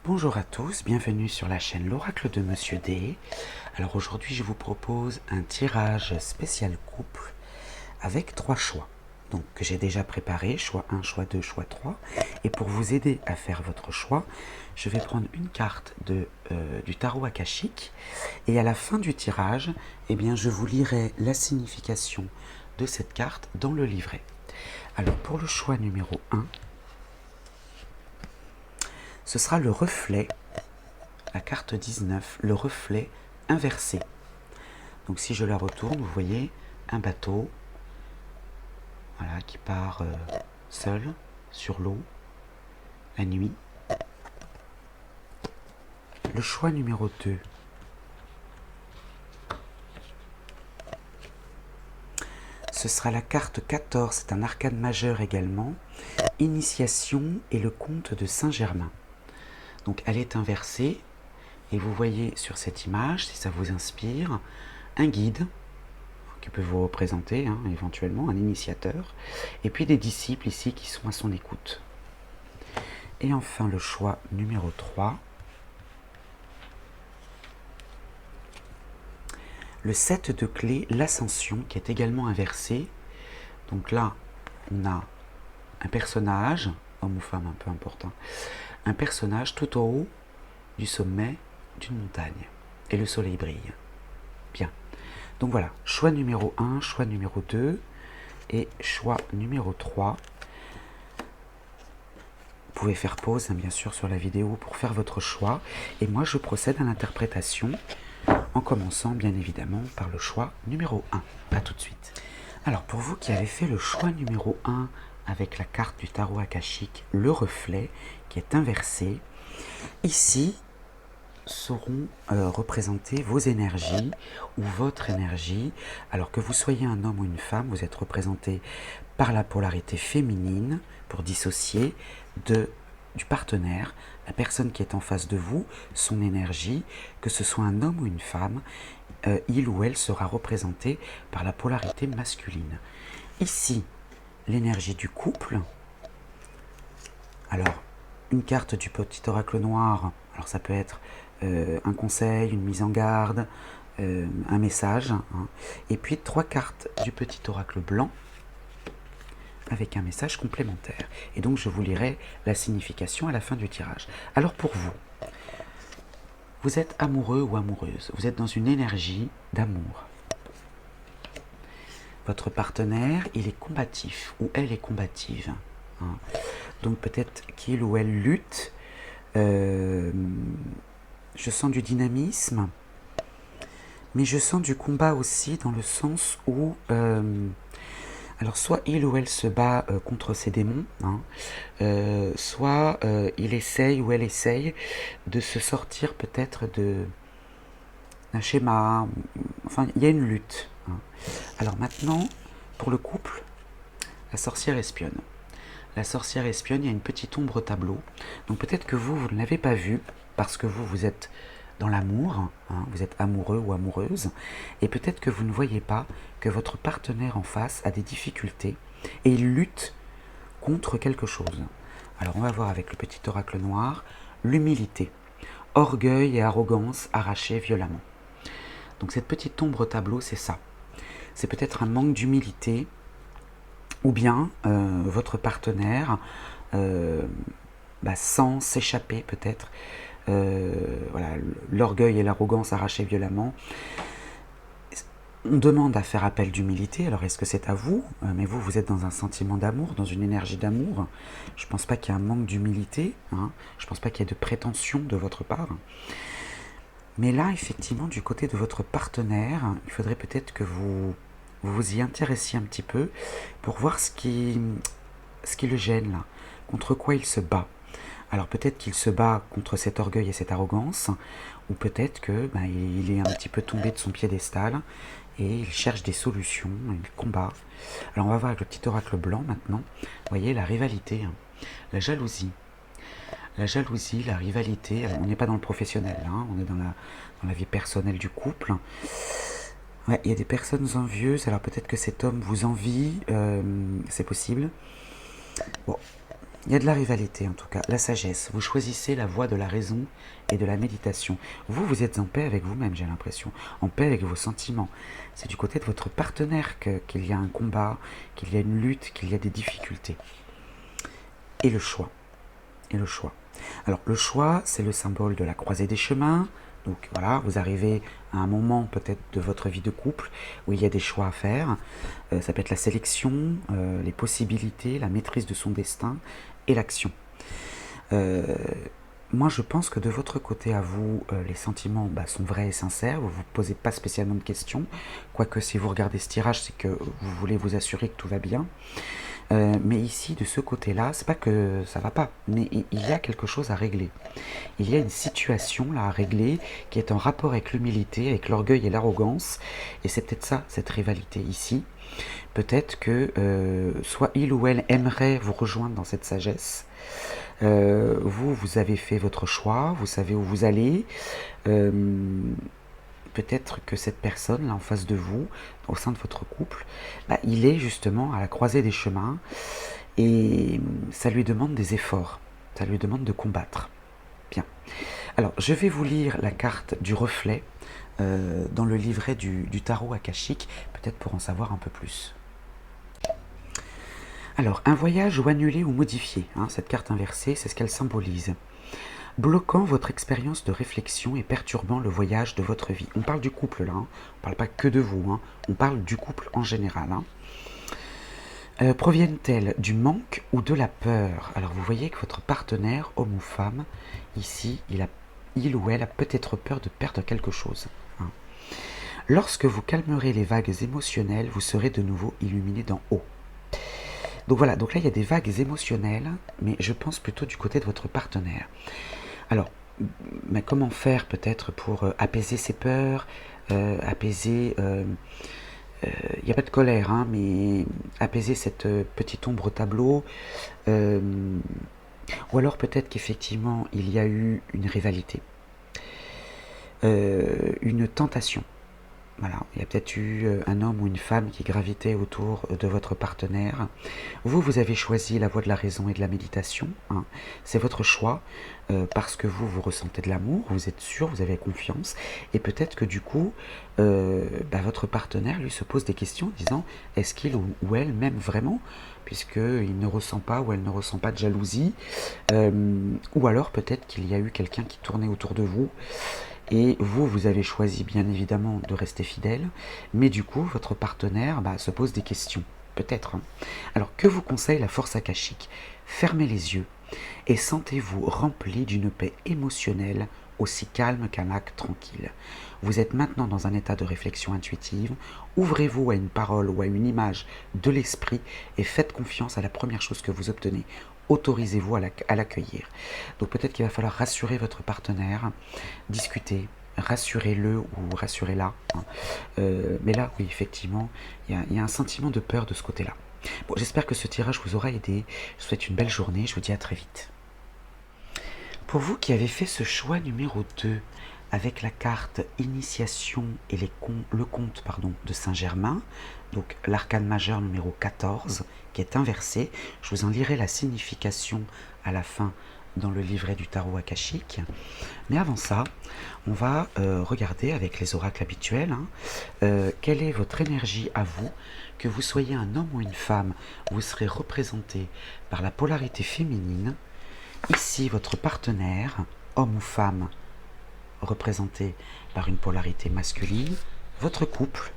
Bonjour à tous, bienvenue sur la chaîne L'Oracle de Monsieur D. Alors aujourd'hui je vous propose un tirage spécial couple avec 3 choix. Donc que j'ai déjà préparé, choix 1, choix 2, choix 3. Et pour vous aider à faire votre choix, je vais prendre une carte du tarot akashique. Et à la fin du tirage, eh bien, je vous lirai la signification de cette carte dans le livret. Alors pour le choix numéro 1, ce sera le reflet, la carte 19, le reflet inversé. Donc si je la retourne, vous voyez un bateau, voilà, qui part seul sur l'eau, la nuit. Le choix numéro 2, ce sera la carte 14, c'est un arcane majeur également, initiation et le comte de Saint-Germain. Donc elle est inversée, et vous voyez sur cette image, si ça vous inspire, un guide qui peut vous représenter, éventuellement un initiateur, et puis des disciples ici qui sont à son écoute. Et enfin le choix numéro 3, le 7 de clé, l'ascension, qui est également inversé. Donc là, on a un personnage, homme ou femme, un peu important, un personnage tout en haut du sommet d'une montagne. Et le soleil brille. Bien. Donc voilà, choix numéro 1, choix numéro 2 et choix numéro 3. Vous pouvez faire pause, bien sûr, sur la vidéo pour faire votre choix. Et moi, je procède à l'interprétation en commençant, bien évidemment, par le choix numéro 1. A tout de suite. Alors, pour vous qui avez fait le choix numéro 1 avec la carte du tarot akashique, le reflet, qui est inversé, ici seront représentées vos énergies ou votre énergie. Alors que vous soyez un homme ou une femme, vous êtes représenté par la polarité féminine pour dissocier du partenaire, la personne qui est en face de vous, son énergie, que ce soit un homme ou une femme, il ou elle sera représenté par la polarité masculine. Ici, l'énergie du couple. Alors, une carte du petit oracle noir, alors ça peut être un conseil, une mise en garde, un message, et puis 3 cartes du petit oracle blanc avec un message complémentaire. Et donc je vous lirai la signification à la fin du tirage. Alors pour vous, vous êtes amoureux ou amoureuse, vous êtes dans une énergie d'amour. Votre partenaire, il est combatif ou elle est combative. Donc peut-être qu'il ou elle lutte. Je sens du dynamisme, mais je sens du combat aussi dans le sens où alors soit il ou elle se bat contre ses démons, soit il essaye ou elle essaye de se sortir peut-être d'un schéma, enfin il y a une lutte. Alors maintenant, pour le couple, la sorcière espionne. La sorcière espionne, il y a une petite ombre au tableau, donc peut-être que vous ne l'avez pas vue, parce que vous êtes dans l'amour, vous êtes amoureux ou amoureuse, et peut-être que vous ne voyez pas que votre partenaire en face a des difficultés, et il lutte contre quelque chose. Alors on va voir avec le petit oracle noir, l'humilité, orgueil et arrogance arrachés violemment. Donc cette petite ombre au tableau, c'est ça. C'est peut-être un manque d'humilité, ou bien votre partenaire sent s'échapper peut-être. Voilà, l'orgueil et l'arrogance arrachés violemment. On demande à faire appel d'humilité, alors est-ce que c'est à vous? Mais vous êtes dans un sentiment d'amour, dans une énergie d'amour. Je ne pense pas qu'il y ait un manque d'humilité, je ne pense pas qu'il y ait de prétention de votre part. Mais là, effectivement, du côté de votre partenaire, il faudrait peut-être que vous vous y intéressiez un petit peu pour voir ce qui le gêne là, contre quoi il se bat. Alors peut-être qu'il se bat contre cet orgueil et cette arrogance, ou peut-être que il est un petit peu tombé de son piédestal et il cherche des solutions, il combat. Alors on va voir avec le petit oracle blanc maintenant. Vous voyez la rivalité, la jalousie. La jalousie, la rivalité, on n'est pas dans le professionnel, on est dans la vie personnelle du couple. Ouais, il y a des personnes envieuses, alors peut-être que cet homme vous envie, c'est possible. Bon, Il y a de la rivalité en tout cas, la sagesse. Vous choisissez la voie de la raison et de la méditation. Vous, vous êtes en paix avec vous-même, j'ai l'impression, en paix avec vos sentiments. C'est du côté de votre partenaire qu'il y a un combat, qu'il y a une lutte, qu'il y a des difficultés. Et le choix. Et le choix. Alors le choix, c'est le symbole de la croisée des chemins. Donc voilà, vous arrivez à un moment peut-être de votre vie de couple où il y a des choix à faire. Ça peut être la sélection, les possibilités, la maîtrise de son destin et l'action. Moi, je pense que de votre côté à vous, les sentiments sont vrais et sincères. Vous ne vous posez pas spécialement de questions. Quoique, si vous regardez ce tirage, c'est que vous voulez vous assurer que tout va bien. Mais ici, de ce côté-là, c'est pas que ça va pas, mais il y a quelque chose à régler. Il y a une situation là à régler qui est en rapport avec l'humilité, avec l'orgueil et l'arrogance. Et c'est peut-être ça, cette rivalité ici. Peut-être que soit il ou elle aimerait vous rejoindre dans cette sagesse. Vous avez fait votre choix, vous savez où vous allez. Peut-être que cette personne là en face de vous, au sein de votre couple, il est justement à la croisée des chemins et ça lui demande des efforts, ça lui demande de combattre. Bien. Alors, je vais vous lire la carte du reflet dans le livret du tarot akashique, peut-être pour en savoir un peu plus. Alors, un voyage ou annulé ou modifié, cette carte inversée, c'est ce qu'elle symbolise. Bloquant votre expérience de réflexion et perturbant le voyage de votre vie. On parle du couple là, on ne parle pas que de vous, on parle du couple en général. Proviennent-elles du manque ou de la peur? Alors vous voyez que votre partenaire, homme ou femme, ici, il ou elle a peut-être peur de perdre quelque chose. Lorsque vous calmerez les vagues émotionnelles, vous serez de nouveau illuminé d'en haut. Donc voilà, donc là il y a des vagues émotionnelles, mais je pense plutôt du côté de votre partenaire. Alors, mais comment faire peut-être pour apaiser ses peurs, apaiser... il n'y a pas de colère, mais apaiser cette petite ombre au tableau. Ou alors peut-être qu'effectivement il y a eu une rivalité, une tentation. Voilà, il y a peut-être eu un homme ou une femme qui gravitait autour de votre partenaire. Vous avez choisi la voie de la raison et de la méditation. C'est votre choix parce que vous ressentez de l'amour, vous êtes sûr, vous avez confiance. Et peut-être que du coup, votre partenaire lui se pose des questions en disant est-ce qu'il ou elle m'aime vraiment, puisqu'il ne ressent pas ou elle ne ressent pas de jalousie. Ou alors peut-être qu'il y a eu quelqu'un qui tournait autour de vous. Et vous avez choisi bien évidemment de rester fidèle, mais du coup, votre partenaire se pose des questions, peut-être. Alors, que vous conseille la force akashique? Fermez les yeux et sentez-vous rempli d'une paix émotionnelle aussi calme qu'un lac tranquille. Vous êtes maintenant dans un état de réflexion intuitive, ouvrez-vous à une parole ou à une image de l'esprit et faites confiance à la première chose que vous obtenez. Autorisez-vous à l'accueillir. Donc peut-être qu'il va falloir rassurer votre partenaire, discuter, rassurez-le ou rassurez-la. Mais là, oui, effectivement, il y a un sentiment de peur de ce côté-là. Bon, j'espère que ce tirage vous aura aidé. Je vous souhaite une belle journée. Je vous dis à très vite. Pour vous qui avez fait ce choix numéro 2, avec la carte Initiation et le conte de Saint-Germain, donc l'arcane majeur numéro 14, qui est inversé, je vous en lirai la signification à la fin dans le livret du tarot akashique. Mais avant ça, on va regarder avec les oracles habituels quelle est votre énergie à vous. Que vous soyez un homme ou une femme, vous serez représenté par la polarité féminine. Ici, votre partenaire, homme ou femme, représenté par une polarité masculine, votre couple,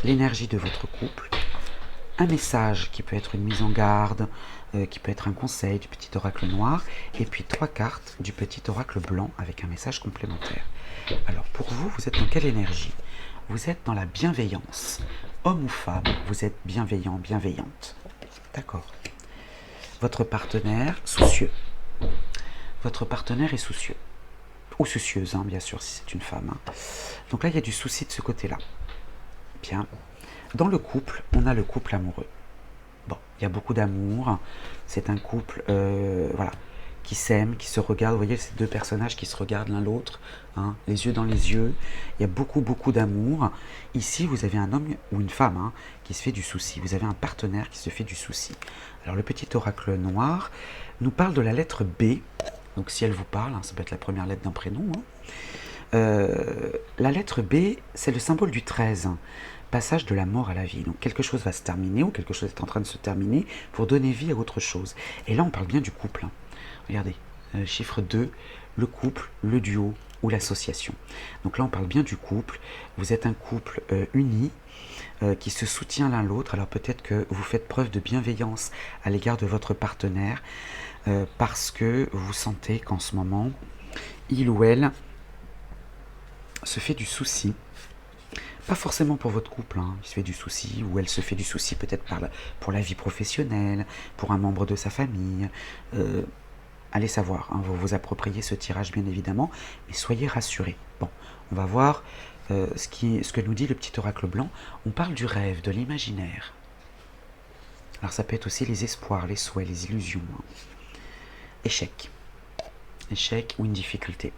l'énergie de votre couple, un message qui peut être une mise en garde, qui peut être un conseil du petit oracle noir, et puis 3 cartes du petit oracle blanc avec un message complémentaire. Alors pour vous, vous êtes dans quelle énergie? Vous êtes dans la bienveillance. Homme ou femme, vous êtes bienveillant, bienveillante. D'accord. Votre partenaire, soucieux. Votre partenaire est soucieux. Ou soucieuse, bien sûr, si c'est une femme. Donc là, il y a du souci de ce côté-là. Bien. Dans le couple, on a le couple amoureux. Bon, il y a beaucoup d'amour. C'est un couple, qui s'aiment, qui se regardent. Vous voyez ces deux personnages qui se regardent l'un l'autre, hein, les yeux dans les yeux. Il y a beaucoup, beaucoup d'amour. Ici, vous avez un homme ou une femme hein, qui se fait du souci. Vous avez un partenaire qui se fait du souci. Alors, le petit oracle noir nous parle de la lettre B. Donc, si elle vous parle, hein, ça peut être la première lettre d'un prénom. Hein. La lettre B, c'est le symbole du 13. Passage de la mort à la vie. Donc quelque chose va se terminer ou quelque chose est en train de se terminer pour donner vie à autre chose. Et là, on parle bien du couple. Hein. Regardez, chiffre 2, le couple, le duo ou l'association. Donc là, on parle bien du couple. Vous êtes un couple uni qui se soutient l'un l'autre. Alors peut-être que vous faites preuve de bienveillance à l'égard de votre partenaire parce que vous sentez qu'en ce moment, il ou elle se fait du souci. Pas forcément pour votre couple, hein. Il se fait du souci, ou elle se fait du souci peut-être pour la vie professionnelle, pour un membre de sa famille. Allez savoir, hein, vous vous appropriez ce tirage bien évidemment, mais soyez rassurés. Bon, on va voir ce que nous dit le petit oracle blanc. On parle du rêve, de l'imaginaire. Alors ça peut être aussi les espoirs, les souhaits, les illusions. Hein. Échec. Échec ou une difficulté.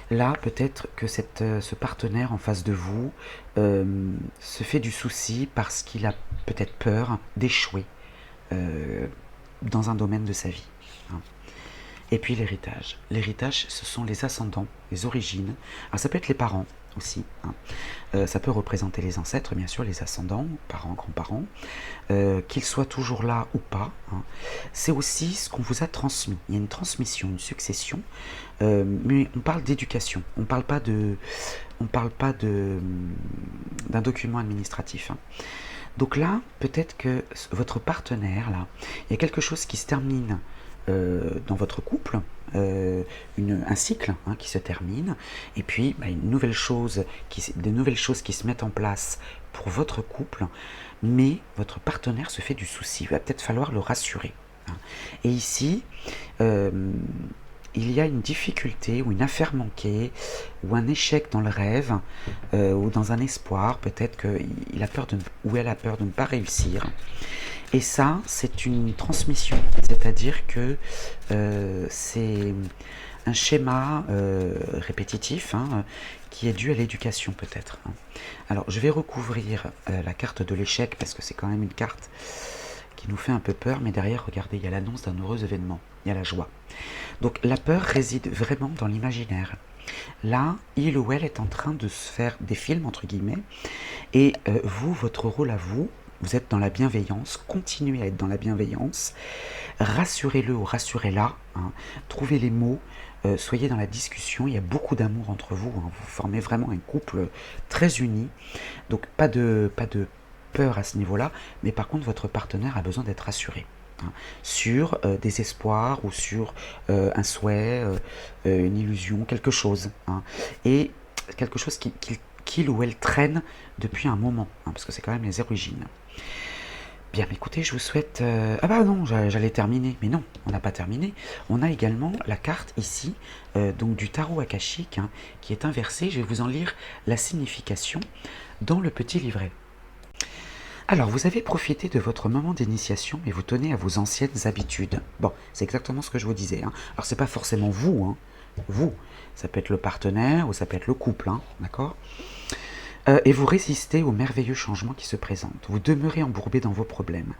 Là, peut-être que ce partenaire en face de vous se fait du souci parce qu'il a peut-être peur d'échouer dans un domaine de sa vie. Hein. Et puis l'héritage. L'héritage, ce sont les ascendants, les origines. Alors ça peut être les parents aussi. Hein. Ça peut représenter les ancêtres, bien sûr, les ascendants, parents, grands-parents, qu'ils soient toujours là ou pas. Hein. C'est aussi ce qu'on vous a transmis. Il y a une transmission, une succession, mais on parle d'éducation. On parle pas d'un document administratif. Hein. Donc là, peut-être que votre partenaire, là, il y a quelque chose qui se termine dans votre couple, un cycle hein, qui se termine, et puis des nouvelles choses qui se mettent en place pour votre couple, mais votre partenaire se fait du souci. Il va peut-être falloir le rassurer. Hein. Et ici, il y a une difficulté ou une affaire manquée ou un échec dans le rêve ou dans un espoir, peut-être qu'il a peur ou elle a peur de ne pas réussir. Et ça, c'est une transmission, c'est-à-dire que c'est un schéma répétitif hein, qui est dû à l'éducation peut-être. Hein. Alors, je vais recouvrir la carte de l'échec parce que c'est quand même une carte qui nous fait un peu peur, mais derrière, regardez, il y a l'annonce d'un heureux événement, il y a la joie. Donc la peur réside vraiment dans l'imaginaire. Là, il ou elle est en train de se faire des films, entre guillemets, et vous, votre rôle à vous, vous êtes dans la bienveillance, continuez à être dans la bienveillance, rassurez-le ou rassurez-la, hein, trouvez les mots, soyez dans la discussion, il y a beaucoup d'amour entre vous, hein, vous formez vraiment un couple très uni, donc pas de peur à ce niveau-là, mais par contre votre partenaire a besoin d'être rassuré. Hein, sur des espoirs ou sur un souhait, une illusion, quelque chose. Hein, et quelque chose qu'il ou elle traîne depuis un moment, hein, parce que c'est quand même les origines. Bien, écoutez, je vous souhaite... Ah bah non, j'allais terminer, mais non, on n'a pas terminé. On a également la carte ici, donc du tarot akashique, hein, qui est inversée. Je vais vous en lire la signification dans le petit livret. Alors, vous avez profité de votre moment d'initiation et vous tenez à vos anciennes habitudes. Bon, c'est exactement ce que je vous disais. Hein. Alors, c'est pas forcément vous, hein. Vous. Ça peut être le partenaire ou ça peut être le couple, hein, d'accord ? Et vous résistez aux merveilleux changements qui se présentent. Vous demeurez embourbé dans vos problèmes.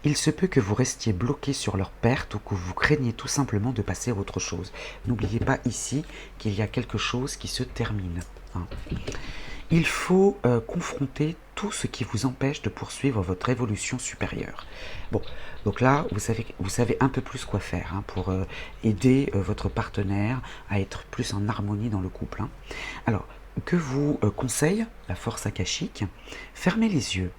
Il se peut que vous restiez bloqué sur leur perte ou que vous craigniez tout simplement de passer à autre chose. N'oubliez pas ici qu'il y a quelque chose qui se termine. Hein. Il faut confronter tout ce qui vous empêche de poursuivre votre évolution supérieure. Bon, donc là, vous savez un peu plus quoi faire hein, pour aider votre partenaire à être plus en harmonie dans le couple. Hein. Alors, que vous conseille la force akashique, fermez les yeux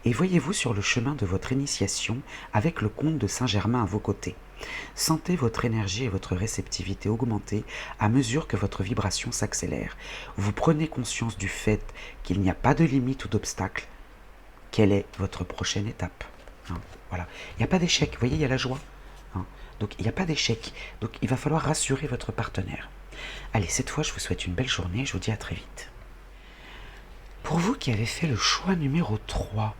et voyez-vous sur le chemin de votre initiation avec le comte de Saint-Germain à vos côtés. Sentez votre énergie et votre réceptivité augmenter à mesure que votre vibration s'accélère. Vous prenez conscience du fait qu'il n'y a pas de limite ou d'obstacle. Quelle est votre prochaine étape? Hein, voilà. Il n'y a pas d'échec, vous voyez, il y a la joie. Hein, donc il n'y a pas d'échec. Donc il va falloir rassurer votre partenaire. Allez, cette fois, je vous souhaite une belle journée et je vous dis à très vite. Pour vous qui avez fait le choix numéro 3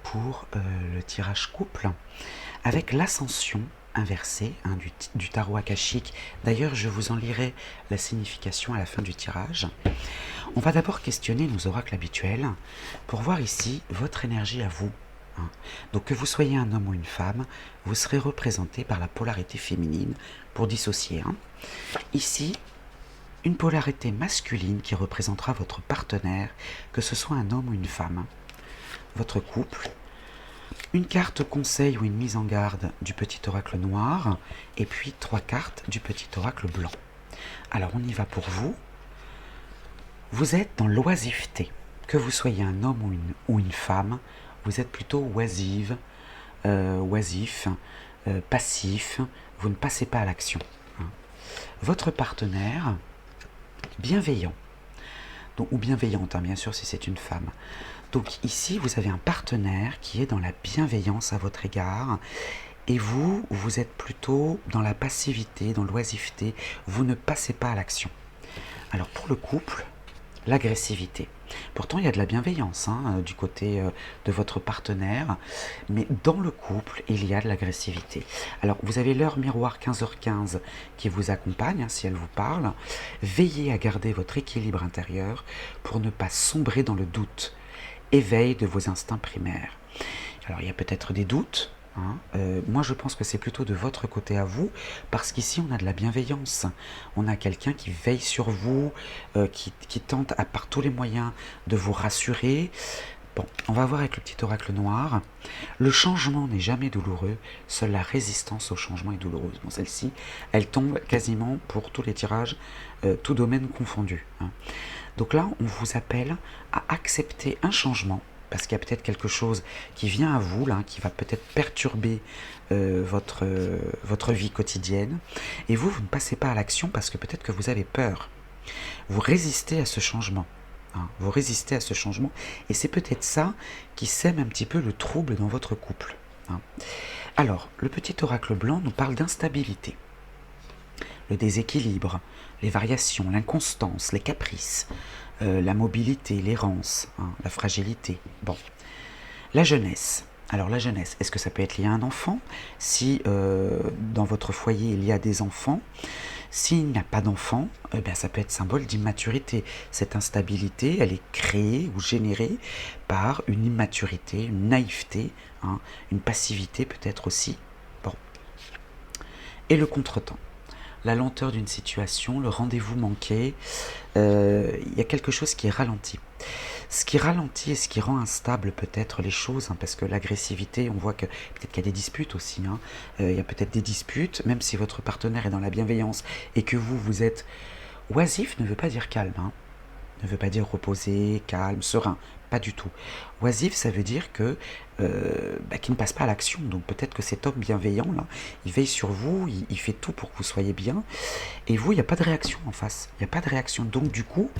pour le tirage couple, avec l'ascension, inversé du tarot akashique. D'ailleurs, je vous en lirai la signification à la fin du tirage. On va d'abord questionner nos oracles habituels pour voir ici votre énergie à vous. Donc que vous soyez un homme ou une femme, vous serez représenté par la polarité féminine pour dissocier. Ici, une polarité masculine qui représentera votre partenaire, que ce soit un homme ou une femme, votre couple. Une carte conseil ou une mise en garde du petit oracle noir, et puis 3 cartes du petit oracle blanc. Alors on y va pour vous. Vous êtes dans l'oisiveté. Que vous soyez un homme ou une femme, vous êtes plutôt oisive, oisif, passif, vous ne passez pas à l'action. Votre partenaire, bienveillant, donc, ou bienveillante, bien sûr si c'est une femme. Donc ici, vous avez un partenaire qui est dans la bienveillance à votre égard, et vous êtes plutôt dans la passivité, dans l'oisiveté, vous ne passez pas à l'action. Alors pour le couple, l'agressivité. Pourtant, il y a de la bienveillance du côté de votre partenaire, mais dans le couple, il y a de l'agressivité. Alors, vous avez l'heure miroir 15h15 qui vous accompagne, si elle vous parle. Veillez à garder votre équilibre intérieur pour ne pas sombrer dans le doute. Éveil de vos instincts primaires. Alors, il y a peut-être des doutes. Moi je pense que c'est plutôt de votre côté à vous, parce qu'ici on a de la bienveillance, on a quelqu'un qui veille sur vous, qui tente par tous les moyens de vous rassurer. Bon, on va voir avec le petit oracle noir. Le changement n'est jamais douloureux, seule la résistance au changement est douloureuse. Bon, celle-ci, elle tombe quasiment pour tous les tirages, tout domaine confondu. Donc là, on vous appelle à accepter un changement, parce qu'il y a peut-être quelque chose qui vient à vous, là, qui va peut-être perturber votre vie quotidienne. Et vous ne passez pas à l'action parce que peut-être que vous avez peur. Vous résistez à ce changement. Vous résistez à ce changement. Et c'est peut-être ça qui sème un petit peu le trouble dans votre couple. Alors, le petit oracle blanc nous parle d'instabilité. Le déséquilibre, les variations, l'inconstance, les caprices, la mobilité, l'errance, la fragilité. Bon. La jeunesse. Alors la jeunesse, est-ce que ça peut être lié à un enfant? Si dans votre foyer il y a des enfants, s'il n'y a pas d'enfants, ça peut être symbole d'immaturité. Cette instabilité, elle est créée ou générée par une immaturité, une naïveté, une passivité peut-être aussi. Bon. Et le contretemps. La lenteur d'une situation, le rendez-vous manqué, il y a quelque chose qui est ralenti. Ce qui ralentit et ce qui rend instable peut-être les choses, parce que l'agressivité, on voit que peut-être qu'il y a des disputes aussi, il y a peut-être des disputes, même si votre partenaire est dans la bienveillance et que vous êtes oisif, ne veut pas dire calme, ne veut pas dire reposé, calme, serein, pas du tout. Oisif, ça veut dire que qu'il ne passe pas à l'action. Donc peut-être que cet homme bienveillant, là, il veille sur vous, il fait tout pour que vous soyez bien, et vous, il n'y a pas de réaction en face. Il n'y a pas de réaction. Donc du coup,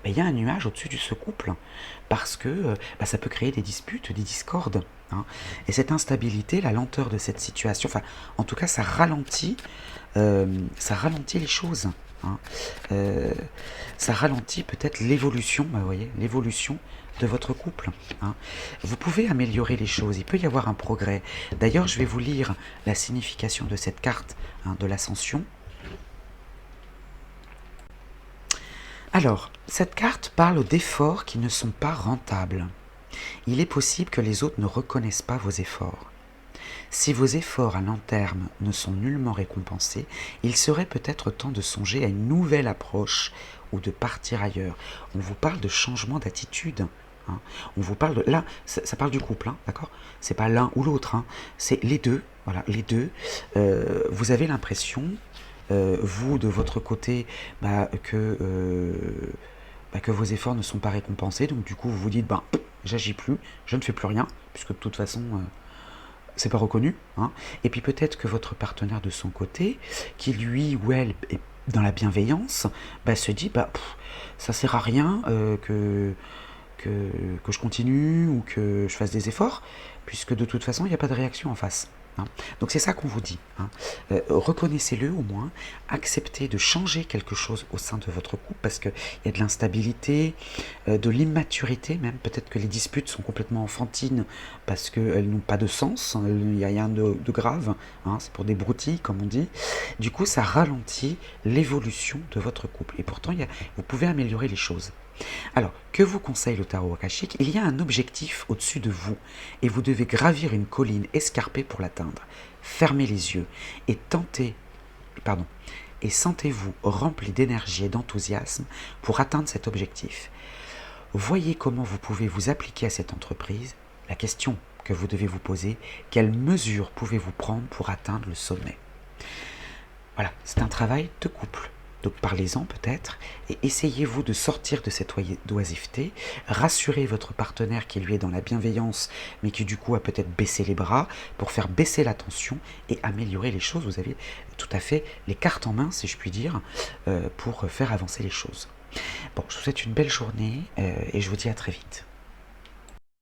il y a un nuage au-dessus de ce couple, parce que ça peut créer des disputes, des discordes. Et cette instabilité, la lenteur de cette situation, enfin, en tout cas, ça ralentit les choses. Ça ralentit peut-être l'évolution, vous voyez, l'évolution de votre couple. Vous pouvez améliorer les choses, il peut y avoir un progrès. D'ailleurs, je vais vous lire la signification de cette carte de l'ascension. Alors, cette carte parle d'efforts qui ne sont pas rentables. Il est possible que les autres ne reconnaissent pas vos efforts. Si vos efforts à long terme ne sont nullement récompensés, il serait peut-être temps de songer à une nouvelle approche ou de partir ailleurs. On vous parle de changement d'attitude. On vous parle de... Là, ça parle du couple, d'accord? C'est pas l'un ou l'autre, c'est les deux. Voilà, les deux. Vous avez l'impression, vous, de votre côté, que vos efforts ne sont pas récompensés. Donc du coup, vous vous dites, j'agis plus, je ne fais plus rien, puisque de toute façon... c'est pas reconnu, Et puis peut-être que votre partenaire de son côté, qui lui ou elle est dans la bienveillance, se dit ça sert à rien que je continue ou que je fasse des efforts, puisque de toute façon il n'y a pas de réaction en face. hein. Donc c'est ça qu'on vous dit, hein. Reconnaissez-le au moins, acceptez de changer quelque chose au sein de votre couple parce qu'il y a de l'instabilité, de l'immaturité même, peut-être que les disputes sont complètement enfantines parce qu'elles n'ont pas de sens, hein, il n'y a rien de grave, hein, c'est pour des broutilles comme on dit. Du coup ça ralentit l'évolution de votre couple et pourtant vous pouvez améliorer les choses. Alors, que vous conseille le tarot akashique? Il y a un objectif au-dessus de vous et vous devez gravir une colline escarpée pour l'atteindre. Fermez les yeux et et sentez-vous rempli d'énergie et d'enthousiasme pour atteindre cet objectif. Voyez comment vous pouvez vous appliquer à cette entreprise. La question que vous devez vous poser, quelles mesures pouvez-vous prendre pour atteindre le sommet? Voilà, c'est un travail de couple. Donc parlez-en peut-être et essayez-vous de sortir de cette oisiveté, rassurez votre partenaire qui lui est dans la bienveillance mais qui du coup a peut-être baissé les bras pour faire baisser la tension et améliorer les choses. Vous avez tout à fait les cartes en main si je puis dire pour faire avancer les choses. Bon, je vous souhaite une belle journée et je vous dis à très vite.